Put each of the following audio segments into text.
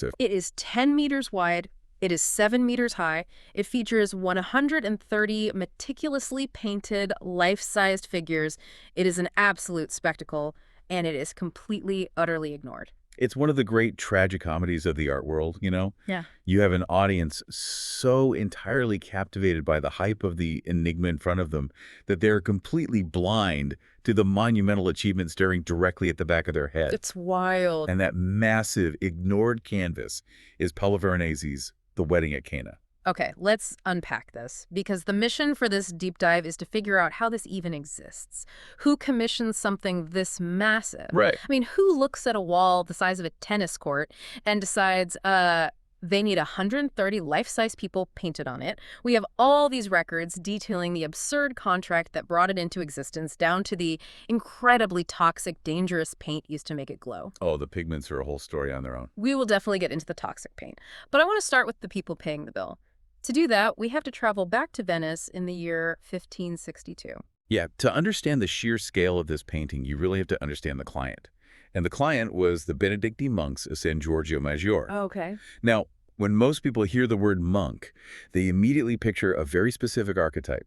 massive. It is 10 meters wide. It is 7 meters high. It features 130 meticulously painted, life-sized figures. It is an absolute spectacle, and it is completely, utterly ignored. It's one of the great tragicomedies of the art world, you know? Yeah. You have an audience so entirely captivated by the hype of the enigma in front of them that they're completely blind to the monumental achievement staring directly at the back of their head. It's wild. And that massive, ignored canvas is Paolo Veronese's The Wedding at Cana. Okay, let's unpack this, because the mission for this deep dive is to figure out how this even exists. Who commissions something this massive? Right. I mean, who looks at a wall the size of a tennis court and decides, they need 130 life-size people painted on it? We have all these records detailing the absurd contract that brought it into existence, down to the incredibly toxic, dangerous paint used to make it glow. Oh, the pigments are a whole story on their own. We will definitely get into the toxic paint, but I want to start with the people paying the bill. To do that, we have to travel back to Venice in the year 1562. Yeah, to understand the sheer scale of this painting, you really have to understand the client. And the client was the Benedictine monks of San Giorgio Maggiore. Okay. Now, when most people hear the word monk, they immediately picture a very specific archetype.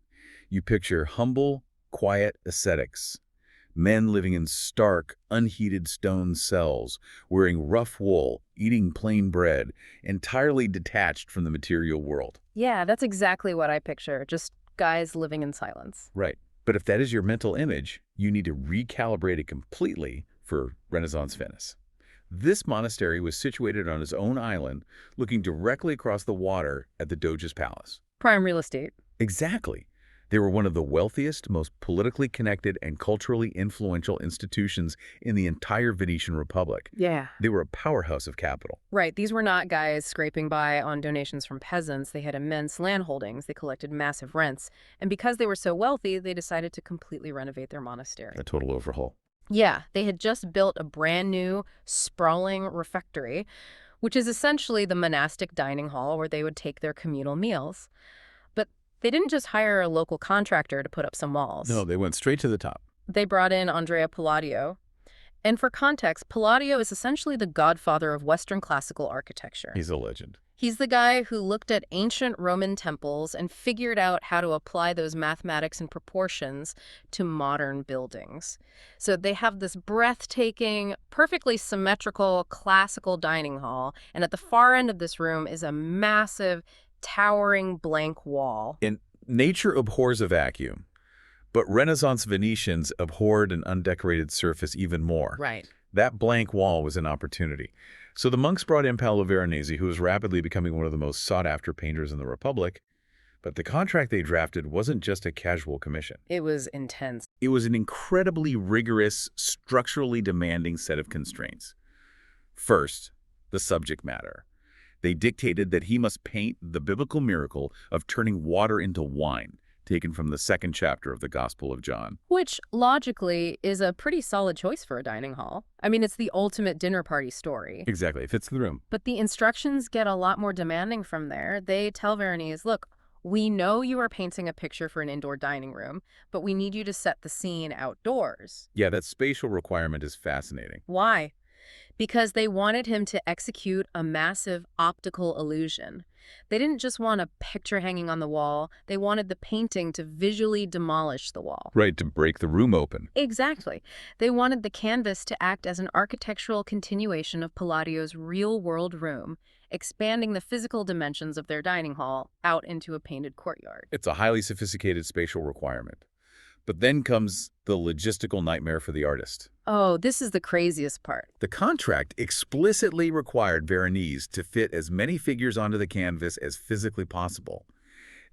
You picture humble, quiet ascetics, men living in stark, unheated stone cells, wearing rough wool, eating plain bread, entirely detached from the material world. Yeah, that's exactly what I picture, just guys living in silence. Right. But if that is your mental image, you need to recalibrate it completely for Renaissance Venice. This monastery was situated on its own island, looking directly across the water at the Doge's palace. Prime real estate. Exactly. They were one of the wealthiest, most politically connected, and culturally influential institutions in the entire Venetian Republic. Yeah. They were a powerhouse of capital. Right, these were not guys scraping by on donations from peasants. They had immense land holdings. They collected massive rents. And because they were so wealthy, they decided to completely renovate their monastery. A total overhaul. Yeah, they had just built a brand new, sprawling refectory, which is essentially the monastic dining hall where they would take their communal meals. But they didn't just hire a local contractor to put up some walls. No, they went straight to the top. They brought in Andrea Palladio. And for context, Palladio is essentially the godfather of Western classical architecture. He's a legend. He's the guy who looked at ancient Roman temples and figured out how to apply those mathematics and proportions to modern buildings. So they have this breathtaking, perfectly symmetrical, classical dining hall, and at the far end of this room is a massive, towering blank wall. And nature abhors a vacuum, but Renaissance Venetians abhorred an undecorated surface even more. Right. That blank wall was an opportunity. So the monks brought in Paolo Veronese, who was rapidly becoming one of the most sought-after painters in the Republic. But the contract they drafted wasn't just a casual commission. It was intense. It was an incredibly rigorous, structurally demanding set of constraints. First, the subject matter. They dictated that he must paint the biblical miracle of turning water into wine, taken from the second chapter of the Gospel of John. Which, logically, is a pretty solid choice for a dining hall. I mean, it's the ultimate dinner party story. Exactly, it fits the room. But the instructions get a lot more demanding from there. They tell Veronese, look, we know you are painting a picture for an indoor dining room, but we need you to set the scene outdoors. Yeah, that spatial requirement is fascinating. Why? Because they wanted him to execute a massive optical illusion. They didn't just want a picture hanging on the wall. They wanted the painting to visually demolish the wall. Right, to break the room open. Exactly. They wanted the canvas to act as an architectural continuation of Palladio's real-world room, expanding the physical dimensions of their dining hall out into a painted courtyard. It's a highly sophisticated spatial requirement. But then comes the logistical nightmare for the artist. Oh, this is the craziest part. The contract explicitly required Veronese to fit as many figures onto the canvas as physically possible.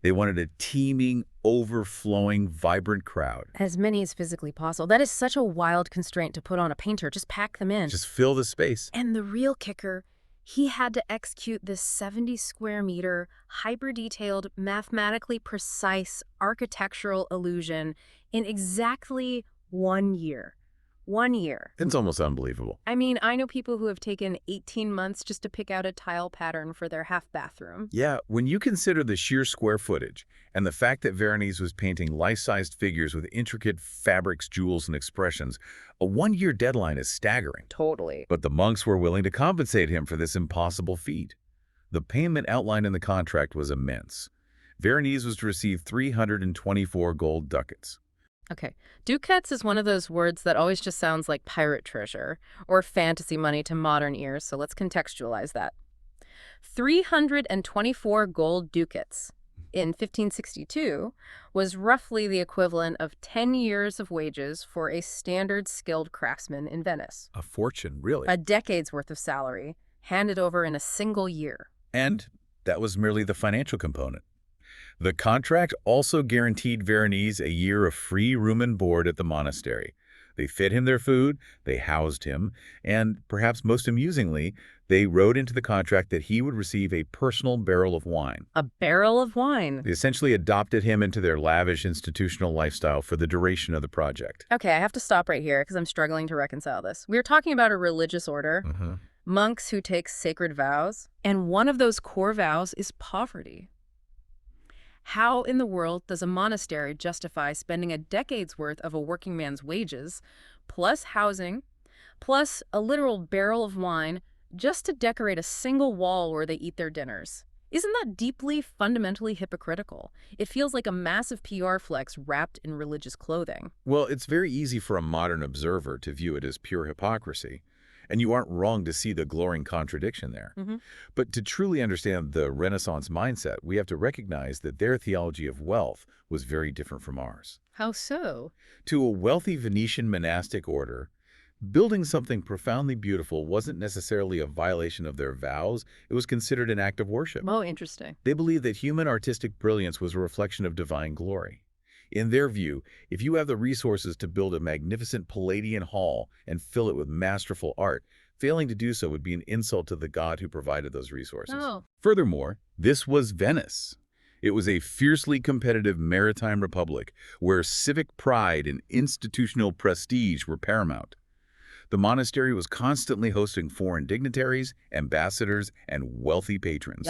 They wanted a teeming, overflowing, vibrant crowd. As many as physically possible. That is such a wild constraint to put on a painter. Just pack them in. Just fill the space. And the real kicker, he had to execute this 70 square meter, hyper-detailed, mathematically precise architectural illusion in exactly 1 year. 1 year. It's almost unbelievable. I mean, I know people who have taken 18 months just to pick out a tile pattern for their half bathroom. Yeah, when you consider the sheer square footage and the fact that Veronese was painting life-sized figures with intricate fabrics, jewels, and expressions, a 1-year deadline is staggering. Totally. But the monks were willing to compensate him for this impossible feat. The payment outlined in the contract was immense. Veronese was to receive 324 gold ducats. Okay. Ducats is one of those words that always just sounds like pirate treasure or fantasy money to modern ears, so let's contextualize that. 324 gold ducats in 1562 was roughly the equivalent of 10 years of wages for a standard skilled craftsman in Venice. A fortune, really. A decade's worth of salary handed over in a single year. And that was merely the financial component. The contract also guaranteed Veronese a year of free room and board at the monastery. They fed him their food, they housed him, and, perhaps most amusingly, they wrote into the contract that he would receive a personal barrel of wine. A barrel of wine. They essentially adopted him into their lavish institutional lifestyle for the duration of the project. Okay, I have to stop right here because I'm struggling to reconcile this. We're talking about a religious order, monks who take sacred vows, and one of those core vows is poverty. How in the world does a monastery justify spending a decade's worth of a working man's wages, plus housing, plus a literal barrel of wine, just to decorate a single wall where they eat their dinners? Isn't that deeply, fundamentally hypocritical? It feels like a massive PR flex wrapped in religious clothing. Well, it's very easy for a modern observer to view it as pure hypocrisy. And you aren't wrong to see the glaring contradiction there. But to truly understand the Renaissance mindset, we have to recognize that their theology of wealth was very different from ours. How so? To a wealthy Venetian monastic order, building something profoundly beautiful wasn't necessarily a violation of their vows. It was considered an act of worship. Oh, interesting. They believed that human artistic brilliance was a reflection of divine glory. In their view, if you have the resources to build a magnificent Palladian hall and fill it with masterful art, failing to do so would be an insult to the god who provided those resources. Oh. Furthermore, this was Venice. It was a fiercely competitive maritime republic where civic pride and institutional prestige were paramount. The monastery was constantly hosting foreign dignitaries, ambassadors, and wealthy patrons.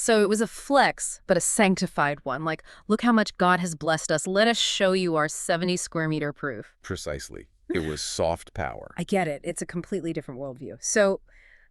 So it was a flex, but a sanctified one. Like, look how much God has blessed us. Let us show you our 70 square meter proof. Precisely. It was soft power. I get it. It's a completely different worldview. So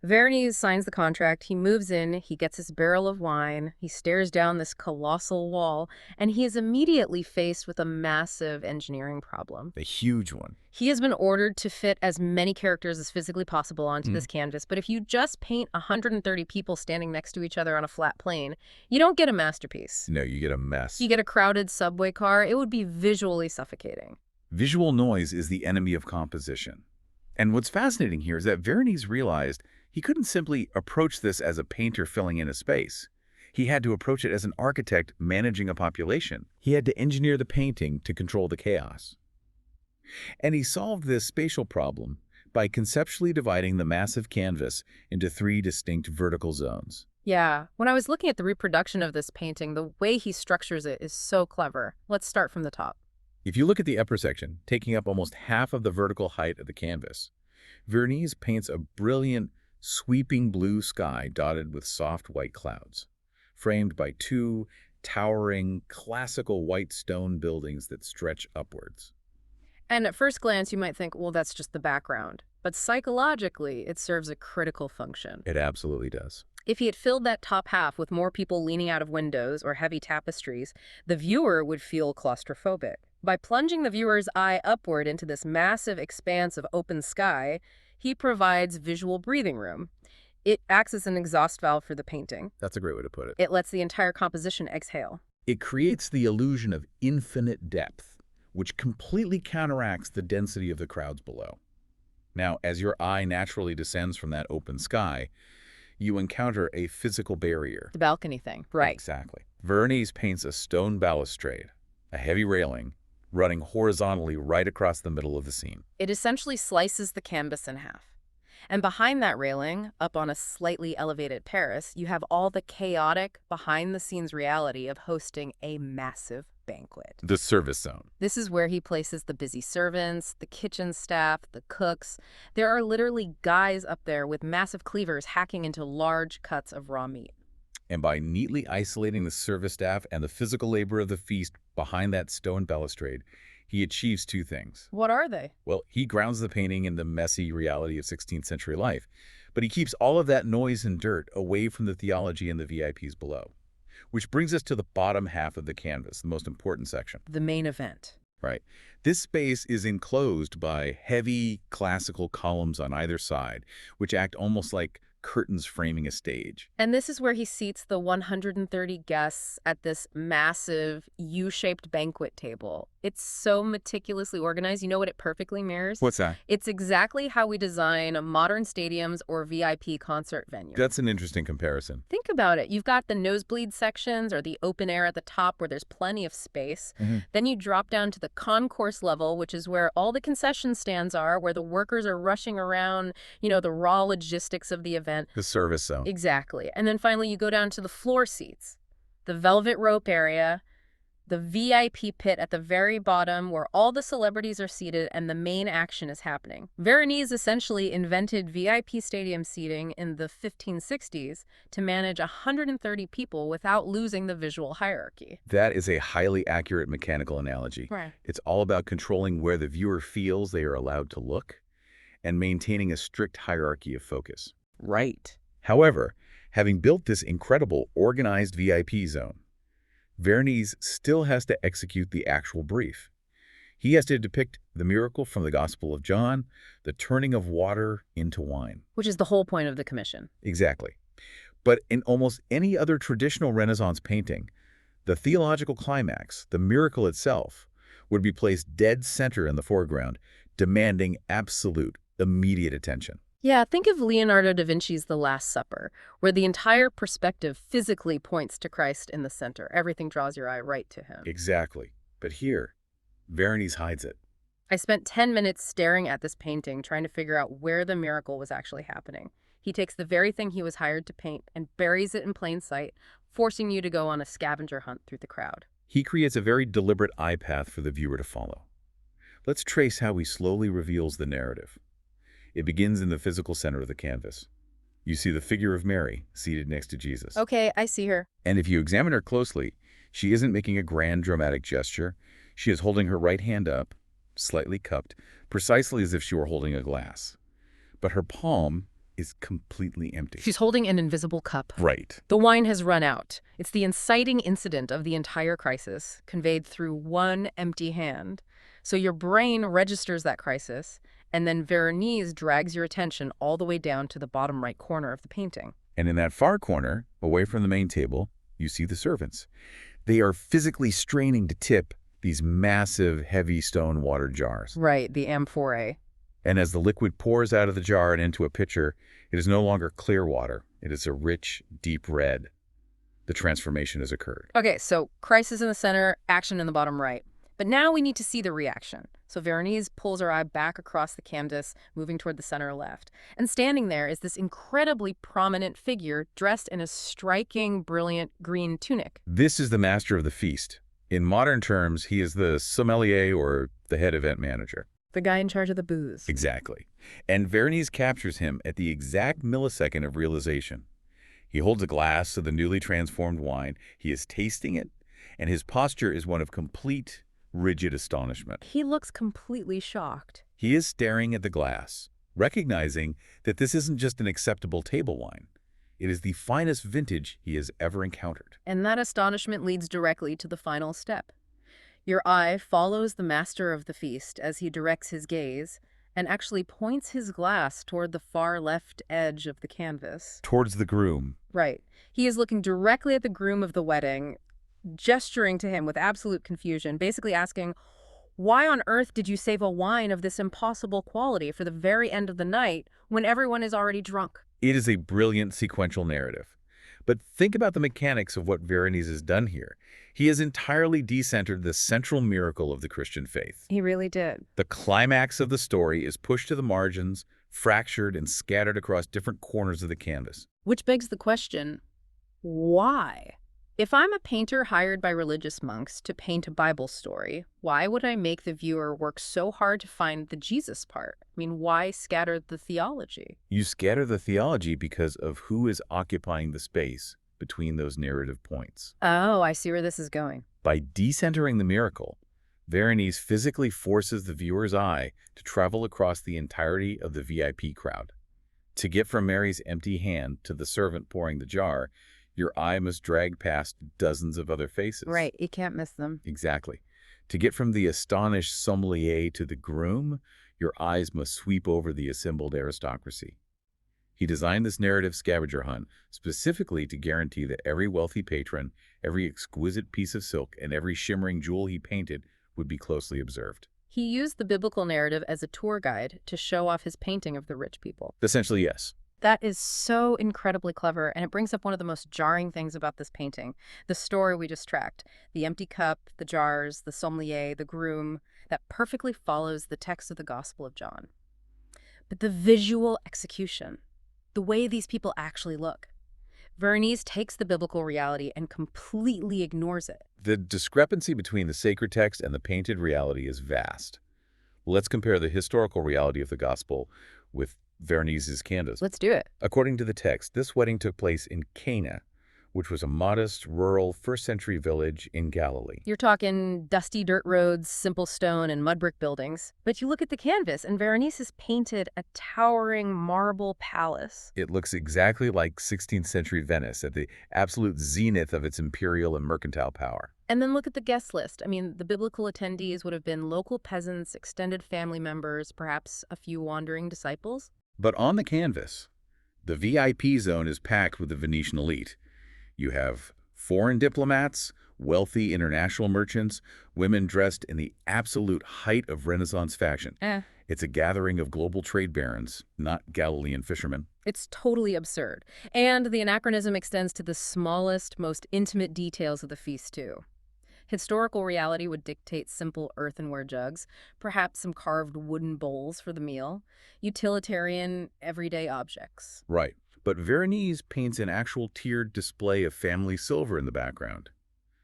Veronese signs the contract. He moves in. He gets his barrel of wine. He stares down this colossal wall, and he is immediately faced with a massive engineering problem. A huge one. He has been ordered to fit as many characters as physically possible onto this canvas, but if you just paint 130 people standing next to each other on a flat plane, you don't get a masterpiece. No, you get a mess. You get a crowded subway car, it would be visually suffocating. Visual noise is the enemy of composition. And what's fascinating here is that Veronese realized he couldn't simply approach this as a painter filling in a space. He had to approach it as an architect managing a population. He had to engineer the painting to control the chaos. And he solved this spatial problem by conceptually dividing the massive canvas into 3 distinct vertical zones. Yeah, when I was looking at the reproduction of this painting, the way he structures it is so clever. Let's start from the top. If you look at the upper section, taking up almost half of the vertical height of the canvas, Veronese paints a brilliant, sweeping blue sky dotted with soft white clouds, framed by 2 towering, classical white stone buildings that stretch upwards. And at first glance, you might think, well, that's just the background. But psychologically, it serves a critical function. It absolutely does. If he had filled that top half with more people leaning out of windows or heavy tapestries, the viewer would feel claustrophobic. By plunging the viewer's eye upward into this massive expanse of open sky, he provides visual breathing room. It acts as an exhaust valve for the painting. That's a great way to put it. It lets the entire composition exhale. It creates the illusion of infinite depth, which completely counteracts the density of the crowds below. Now, as your eye naturally descends from that open sky, you encounter a physical barrier. The balcony thing. Right. Exactly. Veronese paints a stone balustrade, a heavy railing, running horizontally right across the middle of the scene. It essentially slices the canvas in half. And behind that railing, up on a slightly elevated terrace, you have all the chaotic, behind-the-scenes reality of hosting a massive banquet. The service zone. This is where he places the busy servants, the kitchen staff, the cooks. There are literally guys up there with massive cleavers hacking into large cuts of raw meat. And by neatly isolating the service staff and the physical labor of the feast behind that stone balustrade, he achieves two things. What are they? Well, he grounds the painting in the messy reality of 16th century life, but he keeps all of that noise and dirt away from the theology and the VIPs below. Which brings us to the bottom half of the canvas, the most important section. The main event. Right. This space is enclosed by heavy classical columns on either side, which act almost like curtains framing a stage. And this is where he seats the 130 guests at this massive U-shaped banquet table. It's so meticulously organized. You know what it perfectly mirrors? What's that? It's exactly how we design modern stadiums or VIP concert venues. That's an interesting comparison. Think about it. You've got the nosebleed sections or the open air at the top where there's plenty of space. Then you drop down to the concourse level, which is where all the concession stands are, where the workers are rushing around, the raw logistics of the event. The service zone. Exactly. And then finally you go down to the floor seats, the velvet rope area, the VIP pit at the very bottom where all the celebrities are seated and the main action is happening. Veronese essentially invented VIP stadium seating in the 1560s to manage 130 people without losing the visual hierarchy. That is a highly accurate mechanical analogy. Right. It's all about controlling where the viewer feels they are allowed to look and maintaining a strict hierarchy of focus. Right. However, having built this incredible organized VIP zone, Veronese still has to execute the actual brief. He has to depict the miracle from the Gospel of John, the turning of water into wine. Which is the whole point of the commission. Exactly. But in almost any other traditional Renaissance painting, the theological climax, the miracle itself, would be placed dead center in the foreground, demanding absolute, immediate attention. Yeah, think of Leonardo da Vinci's The Last Supper, where the entire perspective physically points to Christ in the center. Everything draws your eye right to him. Exactly. But here, Veronese hides it. I spent 10 minutes staring at this painting, trying to figure out where the miracle was actually happening. He takes the very thing he was hired to paint and buries it in plain sight, forcing you to go on a scavenger hunt through the crowd. He creates a very deliberate eye path for the viewer to follow. Let's trace how he slowly reveals the narrative. It begins in the physical center of the canvas. You see the figure of Mary seated next to Jesus. Okay, I see her. And if you examine her closely, she isn't making a grand dramatic gesture. She is holding her right hand up, slightly cupped, precisely as if she were holding a glass. But her palm is completely empty. She's holding an invisible cup. Right. The wine has run out. It's the inciting incident of the entire crisis, conveyed through one empty hand. So your brain registers that crisis, and then Veronese drags your attention all the way down to the bottom right corner of the painting. And in that far corner, away from the main table, you see the servants. They are physically straining to tip these massive, heavy stone water jars. Right, the amphorae. And as the liquid pours out of the jar and into a pitcher, it is no longer clear water. It is a rich, deep red. The transformation has occurred. Okay, so crisis in the center, action in the bottom right. But now we need to see the reaction. So Veronese pulls her eye back across the canvas, moving toward the center left. And standing there is this incredibly prominent figure dressed in a striking, brilliant green tunic. This is the master of the feast. In modern terms, he is the sommelier or the head event manager. The guy in charge of the booze. Exactly. And Veronese captures him at the exact millisecond of realization. He holds a glass of the newly transformed wine. He is tasting it, and his posture is one of complete, rigid astonishment. He looks completely shocked. He is staring at the glass, recognizing that this isn't just an acceptable table wine. It is the finest vintage he has ever encountered. And that astonishment leads directly to the final step. Your eye follows the master of the feast as he directs his gaze and actually points his glass toward the far left edge of the canvas. Towards the groom. Right. He is looking directly at the groom of the wedding, gesturing to him with absolute confusion, basically asking, why on earth did you save a wine of this impossible quality for the very end of the night when everyone is already drunk? It is a brilliant sequential narrative. But think about the mechanics of what Veronese has done here. He has entirely decentered the central miracle of the Christian faith. He really did. The climax of the story is pushed to the margins, fractured and scattered across different corners of the canvas. Which begs the question, why? If I'm a painter hired by religious monks to paint a Bible story, why would I make the viewer work so hard to find the Jesus part? I mean, why scatter the theology? You scatter the theology because of who is occupying the space between those narrative points. Oh, I see where this is going. By decentering the miracle, Veronese physically forces the viewer's eye to travel across the entirety of the VIP crowd. To get from Mary's empty hand to the servant pouring the jar, your eye must drag past dozens of other faces. Right, you can't miss them. Exactly. To get from the astonished sommelier to the groom, your eyes must sweep over the assembled aristocracy. He designed this narrative scavenger hunt specifically to guarantee that every wealthy patron, every exquisite piece of silk, and every shimmering jewel he painted would be closely observed. He used the biblical narrative as a tour guide to show off his painting of the rich people. Essentially, yes. That is so incredibly clever, and it brings up one of the most jarring things about this painting. The story we just tracked. The empty cup, the jars, the sommelier, the groom, that perfectly follows the text of the Gospel of John. But the visual execution, the way these people actually look. Veronese takes the biblical reality and completely ignores it. The discrepancy between the sacred text and the painted reality is vast. Let's compare the historical reality of the gospel with Veronese's canvas. Let's do it. According to the text, this wedding took place in Cana, which was a modest, rural, first-century village in Galilee. You're talking dusty dirt roads, simple stone, and mud brick buildings. But you look at the canvas, and Veronese has painted a towering marble palace. It looks exactly like 16th century Venice at the absolute zenith of its imperial and mercantile power. And then look at the guest list. I mean, the biblical attendees would have been local peasants, extended family members, perhaps a few wandering disciples. But on the canvas, the VIP zone is packed with the Venetian elite. You have foreign diplomats, wealthy international merchants, women dressed in the absolute height of Renaissance fashion. It's a gathering of global trade barons, not Galilean fishermen. It's totally absurd. And the anachronism extends to the smallest, most intimate details of the feast, too. Historical reality would dictate simple earthenware jugs, perhaps some carved wooden bowls for the meal, utilitarian, everyday objects. Right. But Veronese paints an actual tiered display of family silver in the background.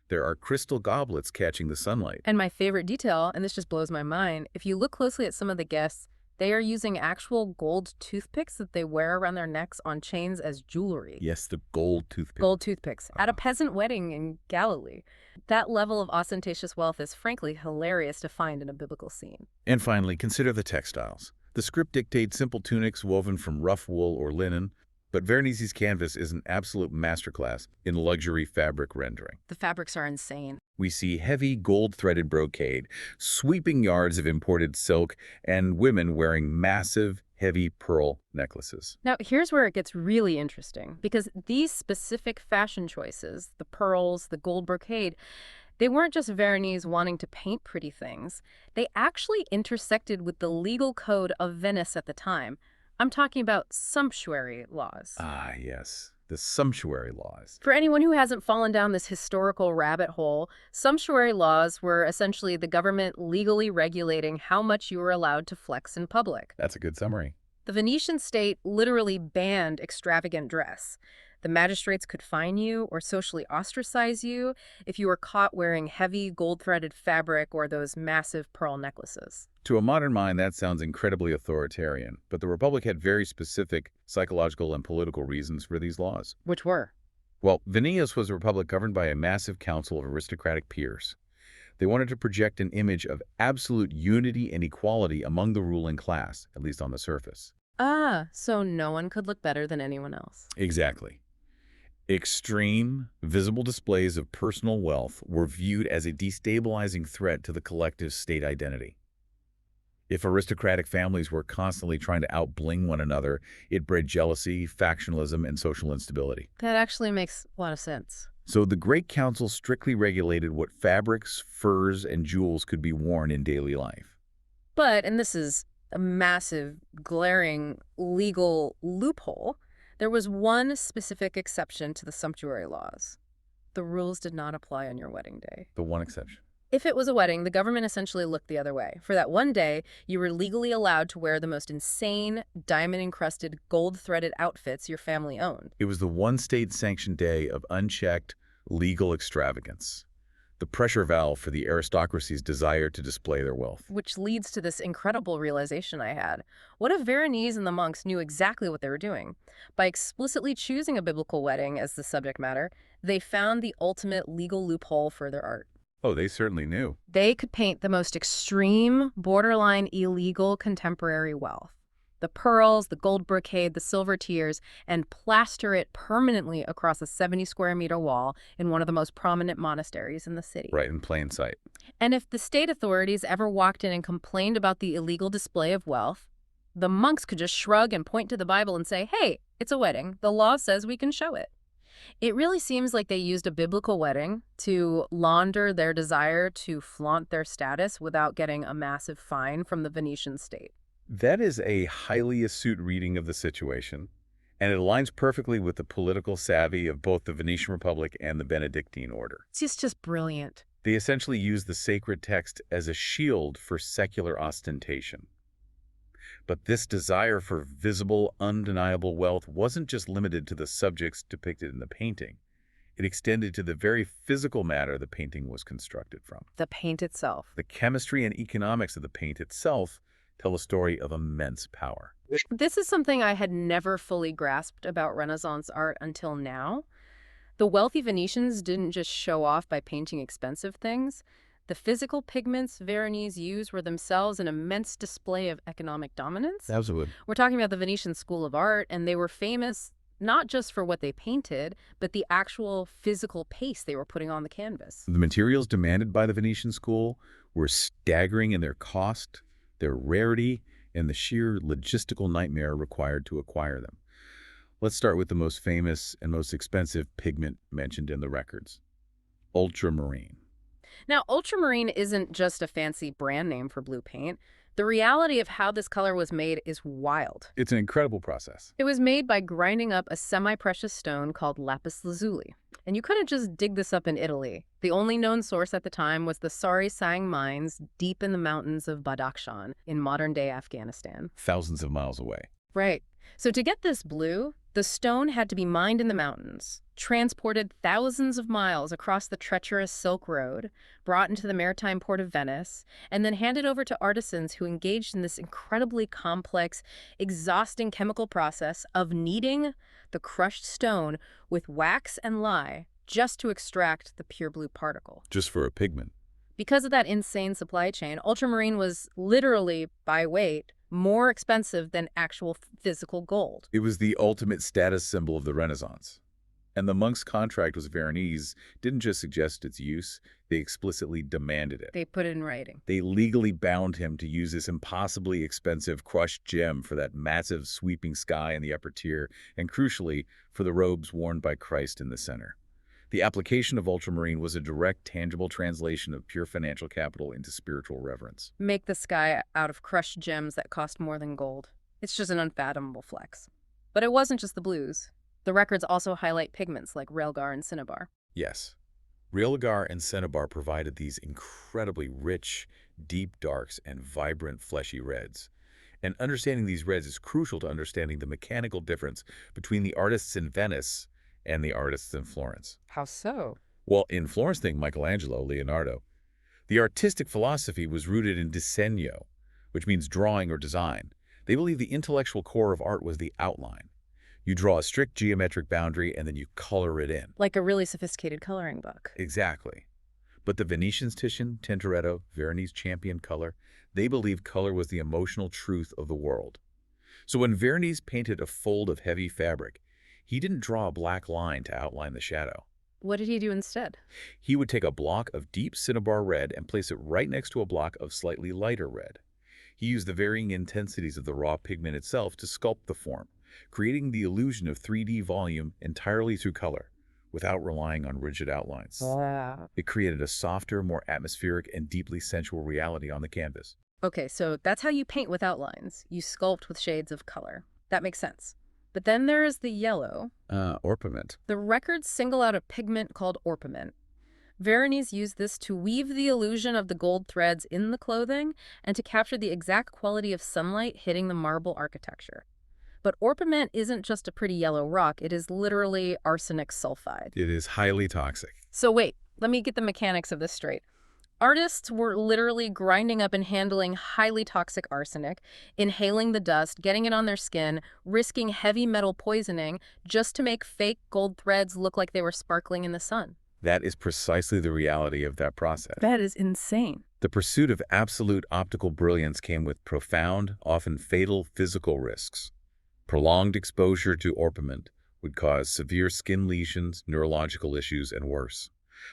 There are crystal goblets catching the sunlight. And my favorite detail, and this just blows my mind, if you look closely at some of the guests, they are using actual gold toothpicks that they wear around their necks on chains as jewelry. Yes, the gold toothpick. Gold toothpicks at a peasant wedding in Galilee. That level of ostentatious wealth is frankly hilarious to find in a biblical scene. And finally, consider the textiles. The script dictates simple tunics woven from rough wool or linen, but Veronese's canvas is an absolute masterclass in luxury fabric rendering. The fabrics are insane. We see heavy gold-threaded brocade, sweeping yards of imported silk, and women wearing massive, heavy pearl necklaces. Now, here's where it gets really interesting, because these specific fashion choices, the pearls, the gold brocade, they weren't just Veronese wanting to paint pretty things. They actually intersected with the legal code of Venice at the time. I'm talking about sumptuary laws. Ah, yes, the sumptuary laws. For anyone who hasn't fallen down this historical rabbit hole, sumptuary laws were essentially the government legally regulating how much you were allowed to flex in public. That's a good summary. The Venetian state literally banned extravagant dress. The magistrates could fine you or socially ostracize you if you were caught wearing heavy gold-threaded fabric or those massive pearl necklaces. To a modern mind, that sounds incredibly authoritarian, but the Republic had very specific psychological and political reasons for these laws. Which were? Well, Venice was a republic governed by a massive council of aristocratic peers. They wanted to project an image of absolute unity and equality among the ruling class, at least on the surface. Ah, so no one could look better than anyone else. Exactly. Extreme, visible displays of personal wealth were viewed as a destabilizing threat to the collective state identity. If aristocratic families were constantly trying to outbling one another, it bred jealousy, factionalism, and social instability. That actually makes a lot of sense. So the Great Council strictly regulated what fabrics, furs, and jewels could be worn in daily life. But, and this is a massive, glaring legal loophole, there was one specific exception to the sumptuary laws. The rules did not apply on your wedding day. The one exception. If it was a wedding, the government essentially looked the other way. For that one day, you were legally allowed to wear the most insane, diamond-encrusted, gold-threaded outfits your family owned. It was the one state-sanctioned day of unchecked, Legal extravagance. The pressure valve for the aristocracy's desire to display their wealth. Which leads to this incredible realization I had. What if Veronese and the monks knew exactly what they were doing? By explicitly choosing a biblical wedding as the subject matter, they found the ultimate legal loophole for their art. Oh, they certainly knew. They could paint the most extreme, borderline illegal contemporary wealth. The pearls, the gold brocade, the silver tiers, and plaster it permanently across a 70-square-meter wall in one of the most prominent monasteries in the city. Right in plain sight. And if the state authorities ever walked in and complained about the illegal display of wealth, the monks could just shrug and point to the Bible and say, hey, it's a wedding. The law says we can show it. It really seems like they used a biblical wedding to launder their desire to flaunt their status without getting a massive fine from the Venetian state. That is a highly astute reading of the situation, and it aligns perfectly with the political savvy of both the Venetian Republic and the Benedictine order. It's just brilliant. They essentially use the sacred text as a shield for secular ostentation. But this desire for visible, undeniable wealth wasn't just limited to the subjects depicted in the painting. It extended to the very physical matter the painting was constructed from. The paint itself. The chemistry and economics of the paint itself tell a story of immense power. This is something I had never fully grasped about Renaissance art until now. The wealthy Venetians didn't just show off by painting expensive things. The physical pigments Veronese used were themselves an immense display of economic dominance. Absolutely. We're talking about the Venetian School of Art, and they were famous not just for what they painted, but the actual physical pace they were putting on the canvas. The materials demanded by the Venetian school were staggering in their cost, their rarity, and the sheer logistical nightmare required to acquire them. Let's start with the most famous and most expensive pigment mentioned in the records, ultramarine. Now, ultramarine isn't just a fancy brand name for blue paint. The reality of how this color was made is wild. It's an incredible process. It was made by grinding up a semi-precious stone called lapis lazuli. And you couldn't just dig this up in Italy. The only known source at the time was the Sari Sang mines deep in the mountains of Badakhshan in modern-day Afghanistan. Thousands of miles away. Right. So to get this blue, the stone had to be mined in the mountains, transported thousands of miles across the treacherous Silk Road, brought into the maritime port of Venice, and then handed over to artisans who engaged in this incredibly complex, exhausting chemical process of kneading the crushed stone with wax and lye just to extract the pure blue particle. Just for a pigment. Because of that insane supply chain, ultramarine was literally, by weight, more expensive than actual physical gold. It was the ultimate status symbol of the Renaissance. And the monk's contract with Veronese didn't just suggest its use, they explicitly demanded it. They put it in writing. They legally bound him to use this impossibly expensive crushed gem for that massive sweeping sky in the upper tier, and crucially, for the robes worn by Christ in the center. The application of ultramarine was a direct, tangible translation of pure financial capital into spiritual reverence. Make the sky out of crushed gems that cost more than gold. It's just an unfathomable flex. But it wasn't just the blues. The records also highlight pigments like realgar and cinnabar. Yes. Realgar and cinnabar provided these incredibly rich, deep darks and vibrant fleshy reds. And understanding these reds is crucial to understanding the mechanical difference between the artists in Venice and the artists in Florence. How so? Well, in Florence, think Michelangelo, Leonardo. The artistic philosophy was rooted in disegno, which means drawing or design. They believed the intellectual core of art was the outline. You draw a strict geometric boundary and then you color it in. Like a really sophisticated coloring book. Exactly. But the Venetians, Titian, Tintoretto, Veronese championed color. They believed color was the emotional truth of the world. So when Veronese painted a fold of heavy fabric, he didn't draw a black line to outline the shadow. What did he do instead? He would take a block of deep cinnabar red and place it right next to a block of slightly lighter red. He used the varying intensities of the raw pigment itself to sculpt the form, creating the illusion of 3D volume entirely through color, without relying on rigid outlines. Wow. It created a softer, more atmospheric, and deeply sensual reality on the canvas. Okay, so that's how you paint with outlines. You sculpt with shades of color. That makes sense. But then there is the yellow. Orpiment. The records single out a pigment called orpiment. Veronese used this to weave the illusion of the gold threads in the clothing and to capture the exact quality of sunlight hitting the marble architecture. But orpiment isn't just a pretty yellow rock, it is literally arsenic sulfide. It is highly toxic. So wait, let me get the mechanics of this straight. Artists were literally grinding up and handling highly toxic arsenic, inhaling the dust, getting it on their skin, risking heavy metal poisoning just to make fake gold threads look like they were sparkling in the sun. That is precisely the reality of that process. That is insane. The pursuit of absolute optical brilliance came with profound, often fatal physical risks. Prolonged exposure to orpiment would cause severe skin lesions, neurological issues, and worse.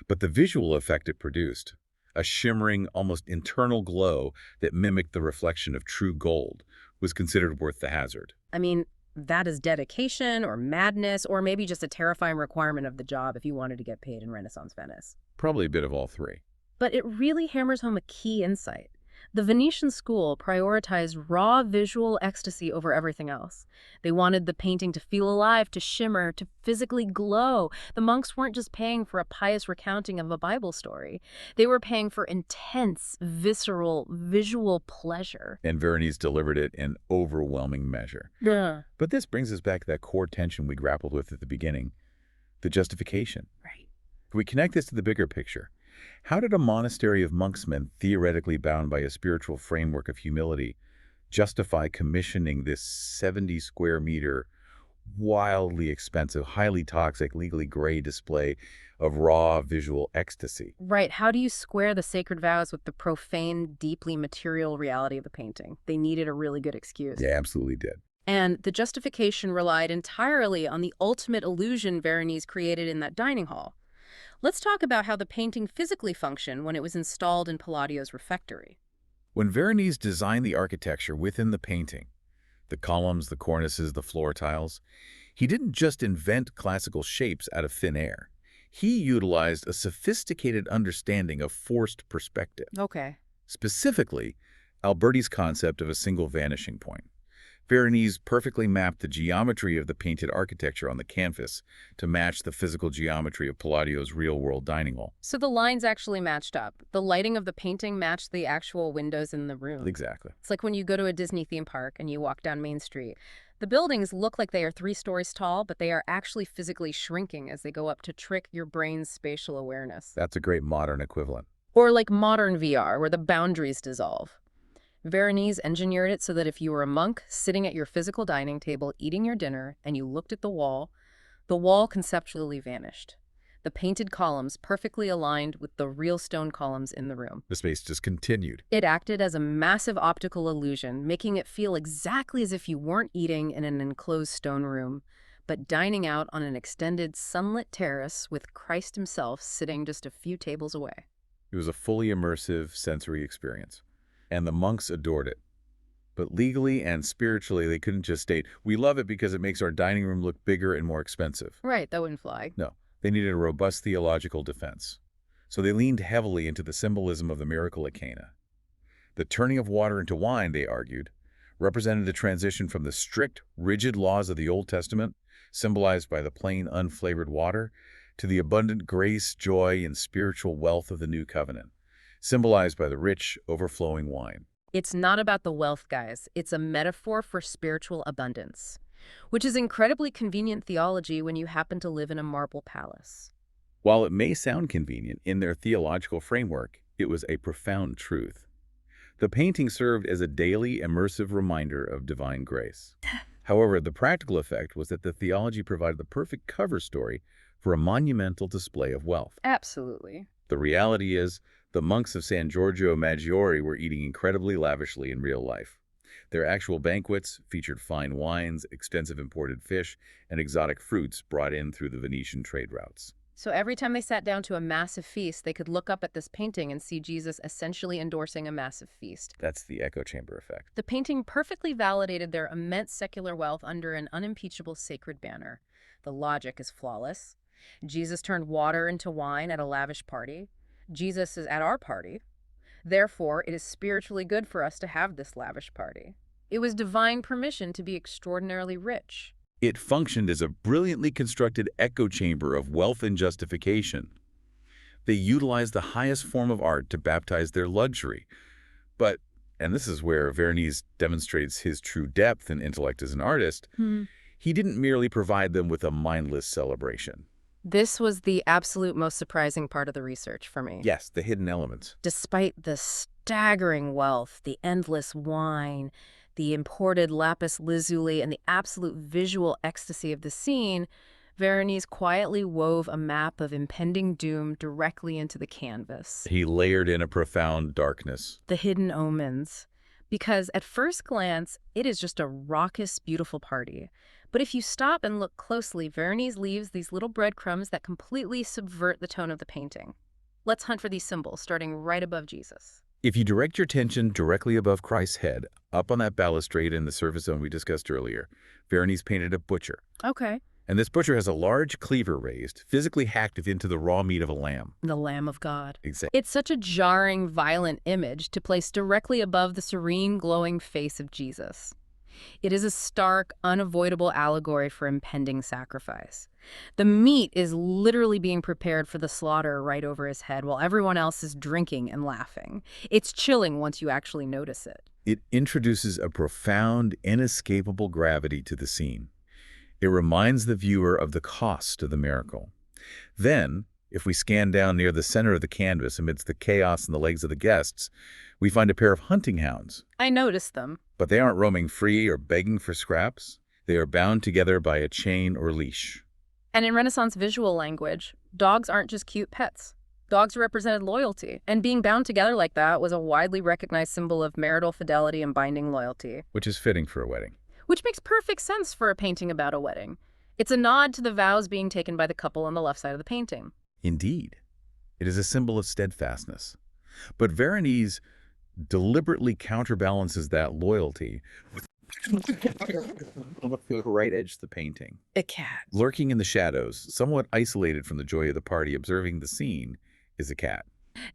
But the visual effect it produced, a shimmering, almost internal glow that mimicked the reflection of true gold, was considered worth the hazard. I mean, that is dedication or madness or maybe just a terrifying requirement of the job if you wanted to get paid in Renaissance Venice. Probably a bit of all three. But it really hammers home a key insight. The Venetian school prioritized raw visual ecstasy over everything else. They wanted the painting to feel alive, to shimmer, to physically glow. The monks weren't just paying for a pious recounting of a Bible story. They were paying for intense, visceral, visual pleasure. And Veronese delivered it in overwhelming measure. Yeah. But this brings us back to that core tension we grappled with at the beginning, the justification. Right. If we connect this to the bigger picture, how did a monastery of monksmen, theoretically bound by a spiritual framework of humility, justify commissioning this 70-square-meter, wildly expensive, highly toxic, legally gray display of raw visual ecstasy? Right. How do you square the sacred vows with the profane, deeply material reality of the painting? They needed a really good excuse. They absolutely did. And the justification relied entirely on the ultimate illusion Veronese created in that dining hall. Let's talk about how the painting physically functioned when it was installed in Palladio's refectory. When Veronese designed the architecture within the painting, the columns, the cornices, the floor tiles, he didn't just invent classical shapes out of thin air. He utilized a sophisticated understanding of forced perspective. Okay. Specifically, Alberti's concept of a single vanishing point. Veronese perfectly mapped the geometry of the painted architecture on the canvas to match the physical geometry of Palladio's real-world dining hall. So the lines actually matched up. The lighting of the painting matched the actual windows in the room. Exactly. It's like when you go to a Disney theme park and you walk down Main Street. The buildings look like they are 3 stories tall, but they are actually physically shrinking as they go up to trick your brain's spatial awareness. That's a great modern equivalent. Or like modern VR, where the boundaries dissolve. Veronese engineered it so that if you were a monk sitting at your physical dining table eating your dinner and you looked at the wall conceptually vanished. The painted columns perfectly aligned with the real stone columns in the room. The space just continued. It acted as a massive optical illusion, making it feel exactly as if you weren't eating in an enclosed stone room, but dining out on an extended sunlit terrace with Christ himself sitting just a few tables away. It was a fully immersive sensory experience, and the monks adored it. But legally and spiritually, they couldn't just state, "We love it because it makes our dining room look bigger and more expensive." Right, that wouldn't fly. No, they needed a robust theological defense. So they leaned heavily into the symbolism of the miracle at Cana. The turning of water into wine, they argued, represented the transition from the strict, rigid laws of the Old Testament, symbolized by the plain, unflavored water, to the abundant grace, joy, and spiritual wealth of the New Covenant, symbolized by the rich, overflowing wine. It's not about the wealth, guys. It's a metaphor for spiritual abundance, which is incredibly convenient theology when you happen to live in a marble palace. While it may sound convenient in their theological framework, it was a profound truth. The painting served as a daily, immersive reminder of divine grace. However, the practical effect was that the theology provided the perfect cover story for a monumental display of wealth. Absolutely. The reality is, the monks of San Giorgio Maggiore were eating incredibly lavishly in real life. Their actual banquets featured fine wines, extensive imported fish, and exotic fruits brought in through the Venetian trade routes. So every time they sat down to a massive feast, they could look up at this painting and see Jesus essentially endorsing a massive feast. That's the echo chamber effect. The painting perfectly validated their immense secular wealth under an unimpeachable sacred banner. The logic is flawless. Jesus turned water into wine at a lavish party. Jesus is at our party. Therefore, it is spiritually good for us to have this lavish party. It was divine permission to be extraordinarily rich. It functioned as a brilliantly constructed echo chamber of wealth and justification. They utilized the highest form of art to baptize their luxury. But And this is where Veronese demonstrates his true depth and intellect as an artist. Hmm. He didn't merely provide them with a mindless celebration. This was the absolute most surprising part of the research for me. Yes, the hidden elements. Despite the staggering wealth, the endless wine, the imported lapis lazuli, and the absolute visual ecstasy of the scene, Veronese quietly wove a map of impending doom directly into the canvas. He layered in a profound darkness. The hidden omens. Because at first glance, it is just a raucous, beautiful party. But if you stop and look closely, Veronese leaves these little breadcrumbs that completely subvert the tone of the painting. Let's hunt for these symbols, starting right above Jesus. If you direct your attention directly above Christ's head, up on that balustrade in the service zone we discussed earlier, Veronese painted a butcher. Okay. And this butcher has a large cleaver raised, physically hacked into the raw meat of a lamb. The Lamb of God. Exactly. It's such a jarring, violent image to place directly above the serene, glowing face of Jesus. It is a stark, unavoidable allegory for impending sacrifice. The meat is literally being prepared for the slaughter right over his head while everyone else is drinking and laughing. It's chilling once you actually notice it. It introduces a profound, inescapable gravity to the scene. It reminds the viewer of the cost of the miracle. Then, if we scan down near the center of the canvas amidst the chaos and the legs of the guests, we find a pair of hunting hounds. I noticed them. But they aren't roaming free or begging for scraps. They are bound together by a chain or leash. And in Renaissance visual language, dogs aren't just cute pets. Dogs represented loyalty, and being bound together like that was a widely recognized symbol of marital fidelity and binding loyalty. Which is fitting for a wedding. Which makes perfect sense for a painting about a wedding. It's a nod to the vows being taken by the couple on the left side of the painting. Indeed. It is a symbol of steadfastness. But Veronese deliberately counterbalances that loyalty with the right edge of the painting. A cat. Lurking in the shadows, somewhat isolated from the joy of the party, observing the scene, is a cat.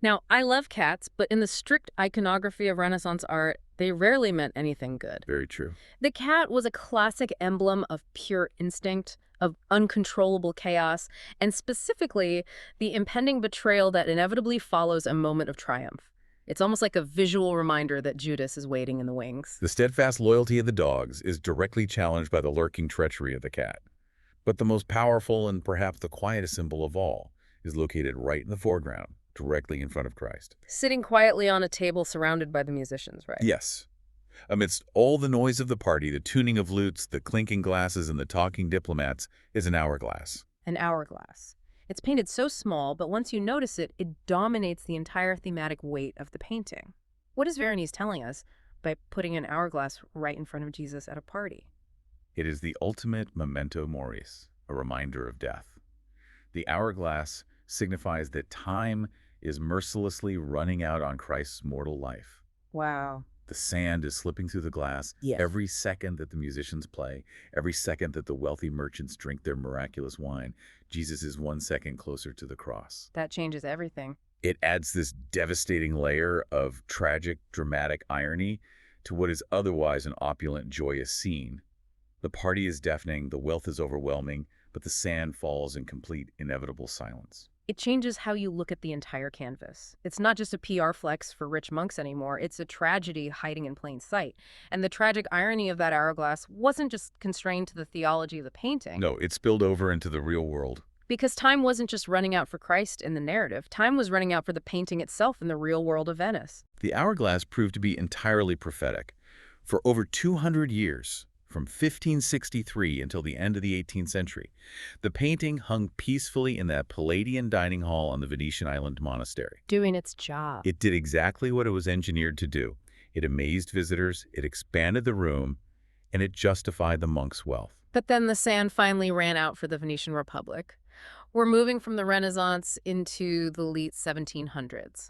Now, I love cats, but in the strict iconography of Renaissance art, they rarely meant anything good. Very true. The cat was a classic emblem of pure instinct, of uncontrollable chaos, and specifically the impending betrayal that inevitably follows a moment of triumph. It's almost like a visual reminder that Judas is waiting in the wings. The steadfast loyalty of the dogs is directly challenged by the lurking treachery of the cat. But the most powerful and perhaps the quietest symbol of all is located right in the foreground, directly in front of Christ. Sitting quietly on a table surrounded by the musicians, right? Yes. Amidst all the noise of the party, the tuning of lutes, the clinking glasses, and the talking diplomats, is an hourglass. An hourglass. It's painted so small, but once you notice it, it dominates the entire thematic weight of the painting. What is Veronese telling us by putting an hourglass right in front of Jesus at a party? It is the ultimate memento moris, a reminder of death. The hourglass signifies that time is mercilessly running out on Christ's mortal life. Wow. The sand is slipping through the glass every second that the musicians play, every second that the wealthy merchants drink their miraculous wine. Jesus is 1 second closer to the cross. That changes everything. It adds this devastating layer of tragic, dramatic irony to what is otherwise an opulent, joyous scene. The party is deafening, the wealth is overwhelming, but the sand falls in complete, inevitable silence. It changes how you look at the entire canvas. It's not just a PR flex for rich monks anymore. It's a tragedy hiding in plain sight. And the tragic irony of that hourglass wasn't just constrained to the theology of the painting. No, it spilled over into the real world. Because time wasn't just running out for Christ in the narrative. Time was running out for the painting itself in the real world of Venice. The hourglass proved to be entirely prophetic. For over 200 years, from 1563 until the end of the 18th century, the painting hung peacefully in that Palladian dining hall on the Venetian island monastery. Doing its job. It did exactly what it was engineered to do. It amazed visitors, it expanded the room, and it justified the monks' wealth. But then the sand finally ran out for the Venetian Republic. We're moving from the Renaissance into the late 1700s.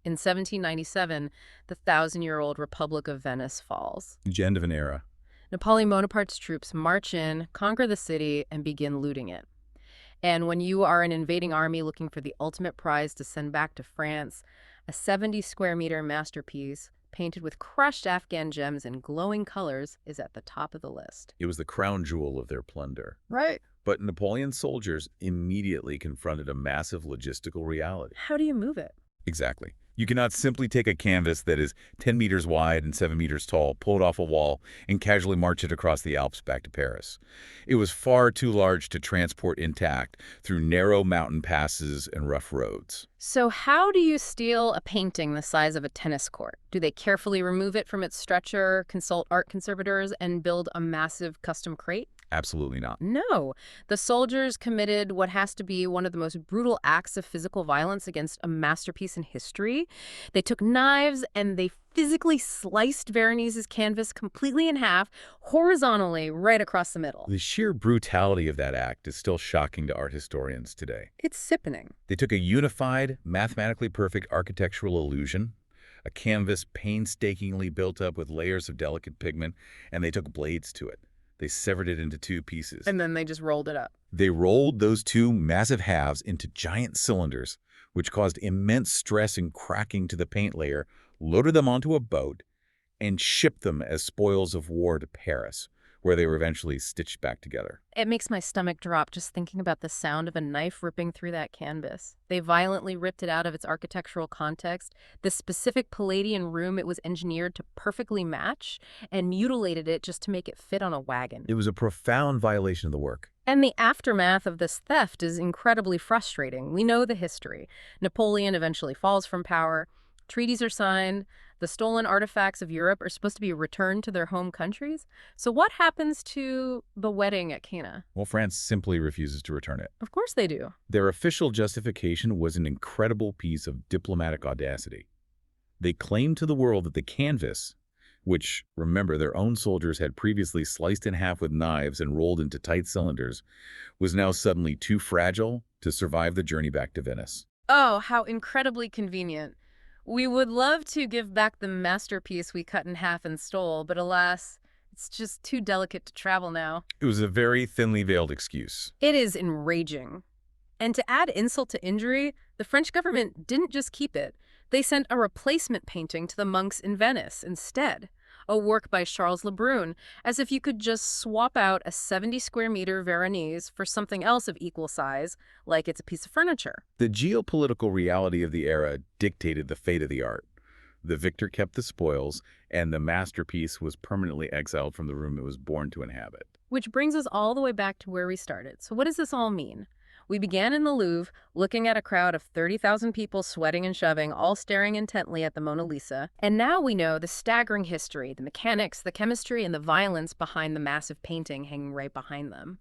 In 1797, the 1,000-year-old Republic of Venice falls. The end of an era. Napoleon Bonaparte's troops march in, conquer the city, and begin looting it. And when you are an invading army looking for the ultimate prize to send back to France, a 70-square-meter masterpiece painted with crushed Afghan gems in glowing colors is at the top of the list. It was the crown jewel of their plunder. Right. But Napoleon's soldiers immediately confronted a massive logistical reality. How do you move it? Exactly. You cannot simply take a canvas that is 10 meters wide and 7 meters tall, pull it off a wall, and casually march it across the Alps back to Paris. It was far too large to transport intact through narrow mountain passes and rough roads. So how do you steal a painting the size of a tennis court? Do they carefully remove it from its stretcher, consult art conservators, and build a massive custom crate? Absolutely not. No. The soldiers committed what has to be one of the most brutal acts of physical violence against a masterpiece in history. They took knives and they physically sliced Veronese's canvas completely in half, horizontally, right across the middle. The sheer brutality of that act is still shocking to art historians today. It's sickening. They took a unified, mathematically perfect architectural illusion, a canvas painstakingly built up with layers of delicate pigment, and they took blades to it. They severed it into two pieces. And then they just rolled it up. They rolled those two massive halves into giant cylinders, which caused immense stress and cracking to the paint layer, loaded them onto a boat, and shipped them as spoils of war to Paris, where they were eventually stitched back together. It makes my stomach drop just thinking about the sound of a knife ripping through that canvas. They violently ripped it out of its architectural context, the specific Palladian room it was engineered to perfectly match, and mutilated it just to make it fit on a wagon. It was a profound violation of the work. And the aftermath of this theft is incredibly frustrating. We know the history. Napoleon eventually falls from power. Treaties are signed. The stolen artifacts of Europe are supposed to be returned to their home countries. So what happens to the wedding at Cana? Well, France simply refuses to return it. Of course they do. Their official justification was an incredible piece of diplomatic audacity. They claimed to the world that the canvas, which, remember, their own soldiers had previously sliced in half with knives and rolled into tight cylinders, was now suddenly too fragile to survive the journey back to Venice. Oh, how incredibly convenient. We would love to give back the masterpiece we cut in half and stole, but alas, it's just too delicate to travel now. It was a very thinly veiled excuse. It is enraging. And to add insult to injury, the French government didn't just keep it. They sent a replacement painting to the monks in Venice instead, a work by Charles Lebrun, as if you could just swap out a 70-square-meter Veronese for something else of equal size, like it's a piece of furniture. The geopolitical reality of the era dictated the fate of the art. The victor kept the spoils, and the masterpiece was permanently exiled from the room it was born to inhabit. Which brings us all the way back to where we started. So what does this all mean? We began in the Louvre, looking at a crowd of 30,000 people sweating and shoving, all staring intently at the Mona Lisa. And now we know the staggering history, the mechanics, the chemistry, and the violence behind the massive painting hanging right behind them.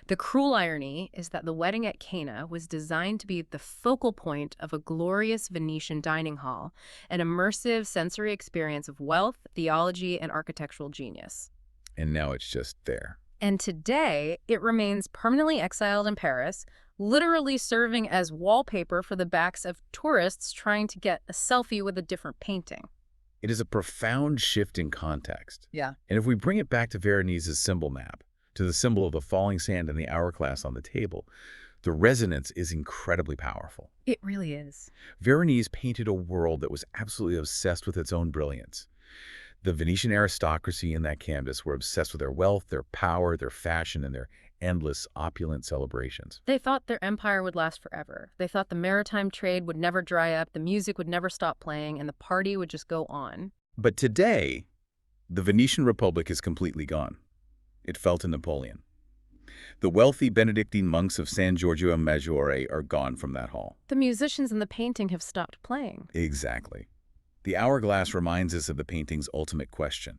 The cruel irony is that the wedding at Cana was designed to be the focal point of a glorious Venetian dining hall, an immersive sensory experience of wealth, theology, and architectural genius. And now it's just there. And today, it remains permanently exiled in Paris, literally serving as wallpaper for the backs of tourists trying to get a selfie with a different painting. It is a profound shift in context. Yeah. And if we bring it back to Veronese's symbol map, to the symbol of the falling sand and the hourglass on the table, the resonance is incredibly powerful. It really is. Veronese painted a world that was absolutely obsessed with its own brilliance. The Venetian aristocracy in that canvas were obsessed with their wealth, their power, their fashion, and their endless, opulent celebrations. They thought their empire would last forever. They thought the maritime trade would never dry up, the music would never stop playing, and the party would just go on. But today, the Venetian Republic is completely gone. It fell to Napoleon. The wealthy Benedictine monks of San Giorgio Maggiore are gone from that hall. The musicians in the painting have stopped playing. Exactly. The hourglass reminds us of the painting's ultimate question.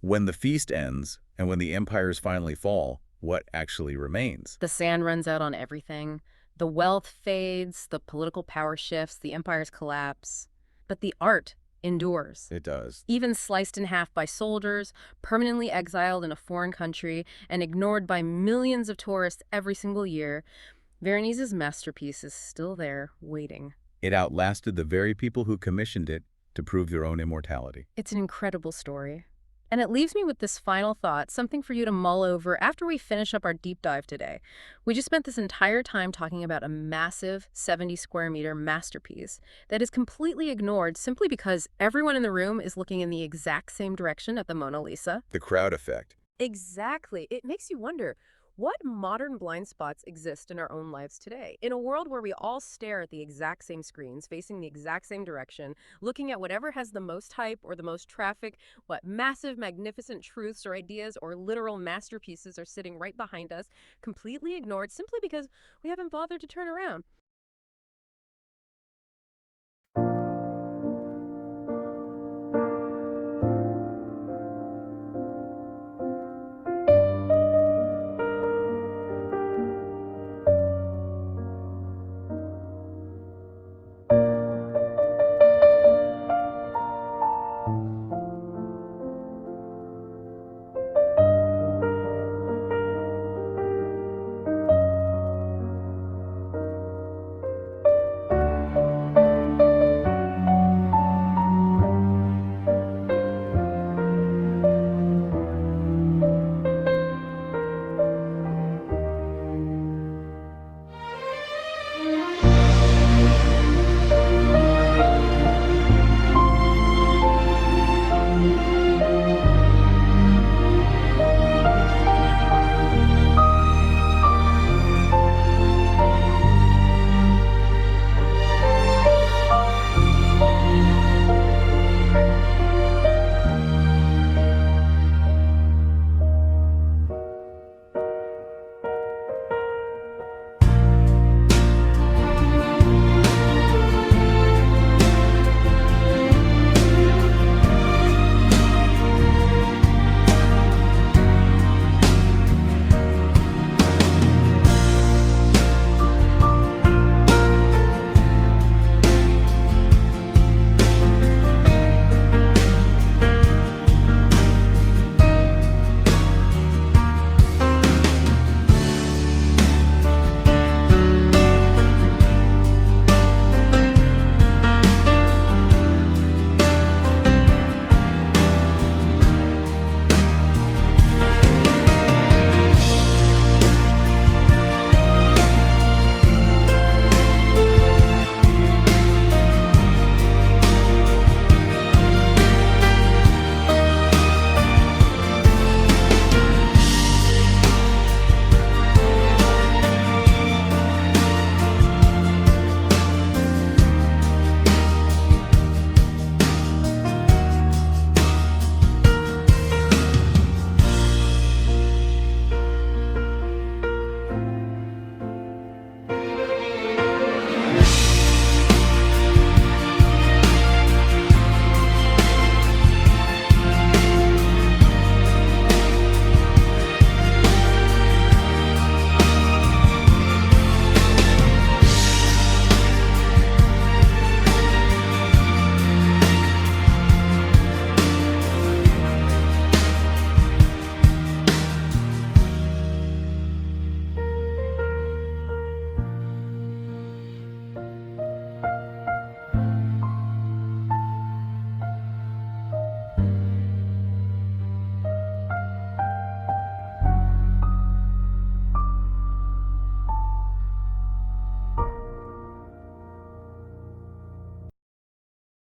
When the feast ends, and when the empires finally fall, what actually remains? The sand runs out on everything. The wealth fades, the political power shifts, the empires collapse. But the art endures. It does. Even sliced in half by soldiers, permanently exiled in a foreign country, and ignored by millions of tourists every single year, Veronese's masterpiece is still there, waiting. It outlasted the very people who commissioned it to prove their own immortality. It's an incredible story. And it leaves me with this final thought, something for you to mull over after we finish up our deep dive today. We just spent this entire time talking about a massive 70-square-meter masterpiece that is completely ignored simply because everyone in the room is looking in the exact same direction at the Mona Lisa. The crowd effect. Exactly. It makes you wonder, What modern blind spots exist in our own lives today? In a world where we all stare at the exact same screens, facing the exact same direction, looking at whatever has the most hype or the most traffic, what massive, magnificent truths or ideas or literal masterpieces are sitting right behind us, completely ignored simply because we haven't bothered to turn around.